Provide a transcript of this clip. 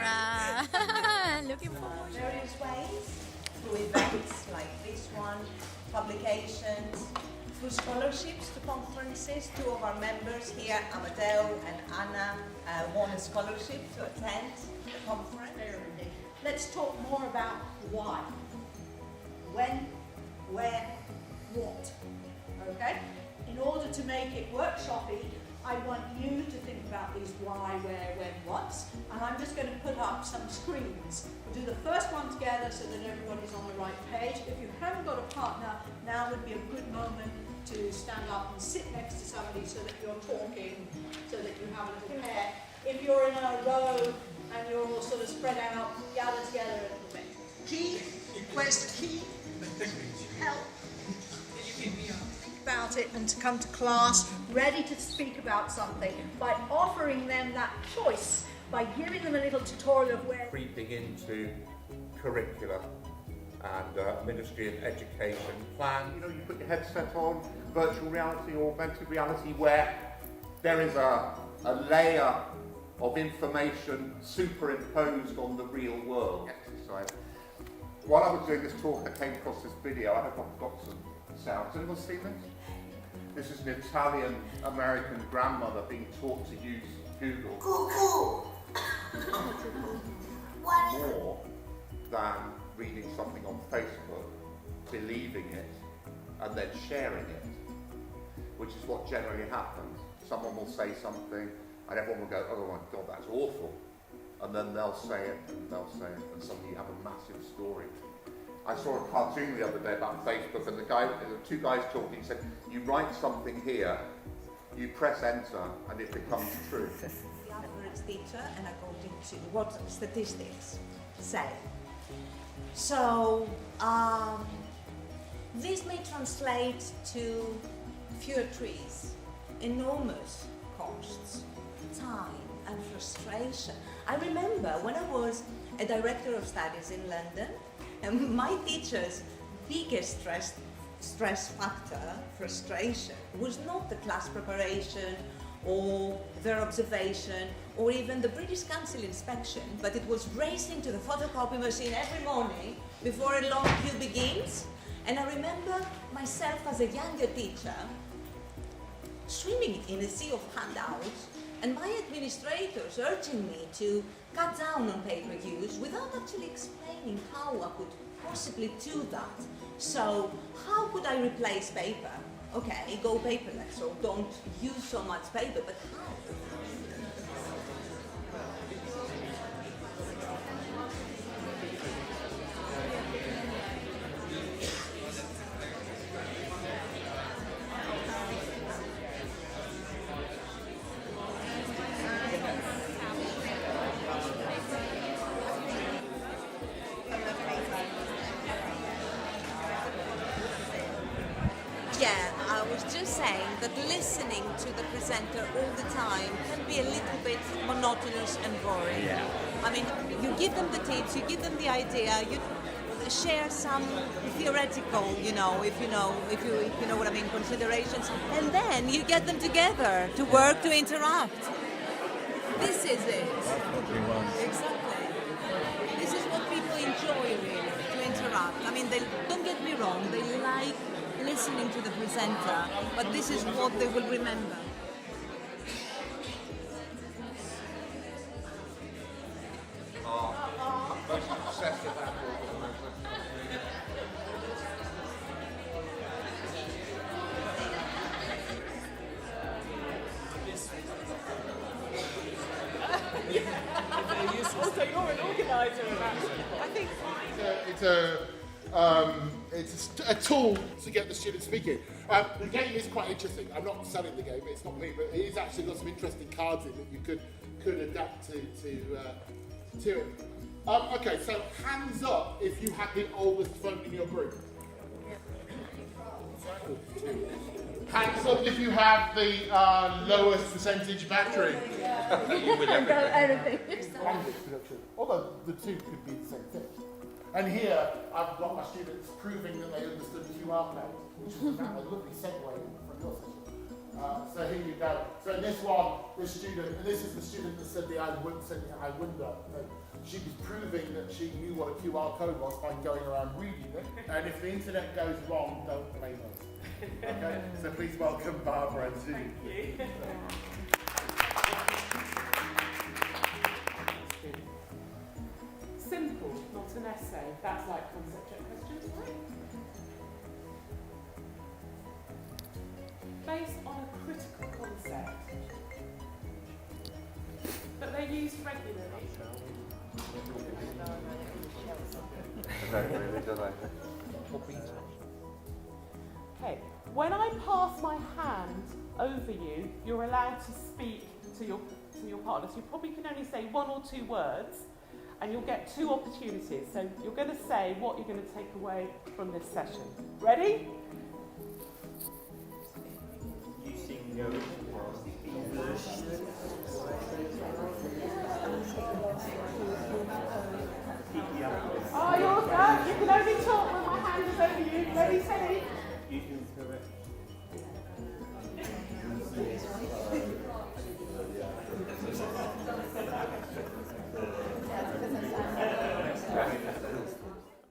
camera. Looking forward. Various ways, through events like this one, publications, through scholarships to conferences. Two of our members here, Amadeu and Anna, won a scholarship to attend the conference. Let's talk more about why. When, where, what. Okay? In order to make it workshoppy, I want you to think about these why, where, when, whats, and I'm just going to put up some screens. We'll do the first one together so that everybody's on the right page. If you haven't got a partner, now would be a good moment to stand up and sit next to somebody so that you're talking, so that you have a little pair. If you're in a row and you're all sort of spread out, gather together a little bit. Key, where's the key? Help. About it and to come to class ready to speak about something by offering them that choice, by giving them a little tutorial of where creeping into curriculum and Ministry of Education plan. You know, you put your headset on, virtual reality or augmented reality, where there is a layer of information superimposed on the real world. Exercise. While I was doing this talk, I came across this video. I hope I've got some sounds. Has anyone seen this? This is an Italian-American grandmother being taught to use Google more than reading something on Facebook, believing it, and then sharing it, which is what generally happens. Someone will say something, and everyone will go, oh my God, that's awful. And then they'll say it, and they'll say it, and suddenly you have a massive story. I saw a cartoon the other day about Facebook, and there were two guys talking. He said, you write something here, you press enter, and it becomes true. The average teacher, and according to what statistics say. So, this may translate to fewer trees, enormous costs, time, and frustration. I remember when I was a director of studies in London, and my teacher's biggest stress factor, frustration, was not the class preparation or their observation or even the British Council inspection, but it was racing to the photocopy machine every morning before a long queue begins. And I remember myself as a younger teacher swimming in a sea of handouts, and my administrators urging me to cut down on paper use without actually explaining how I could possibly do that. So how could I replace paper? Okay, go paperless, so don't use so much paper, but how? Yeah, I was just saying that listening to the presenter all the time can be a little bit monotonous and boring. Yeah. I mean, you give them the tips, you give them the idea, you share some theoretical, if you know what I mean, considerations, and then you get them together to work, to interact. This is it. That's what we want. Exactly. This is what people enjoy, really, to interact. I mean, don't get me wrong, they like listening to the presenter, but this is what they will remember. So you're an organizer of that. I think it's a tool to get the students speaking. The game is quite interesting. I'm not selling the game, it's not me, but it is actually got some interesting cards in that you could adapt to it. Okay, so hands up if you had the oldest phone in your group. Hands up if you have the lowest percentage battery. Although the two could be the same thing. And here I've got my students proving that they understood QR codes, which is a lovely segue from your session. So here you go. So in this one, this student, and this is the student that said the I wonder. She was proving that she knew what a QR code was by going around reading it. And if the internet goes wrong, don't blame us. Okay? So please welcome Barbara too. Thank you. Simple, not an essay. That's like concept check questions, right? Based on a critical concept that they're used regularly. Okay, when I pass my hand over you, you're allowed to speak to your partner. So you probably can only say 1 or 2 words, and you'll get 2 opportunities. So you're going to say what you're going to take away from this session. Ready? Using English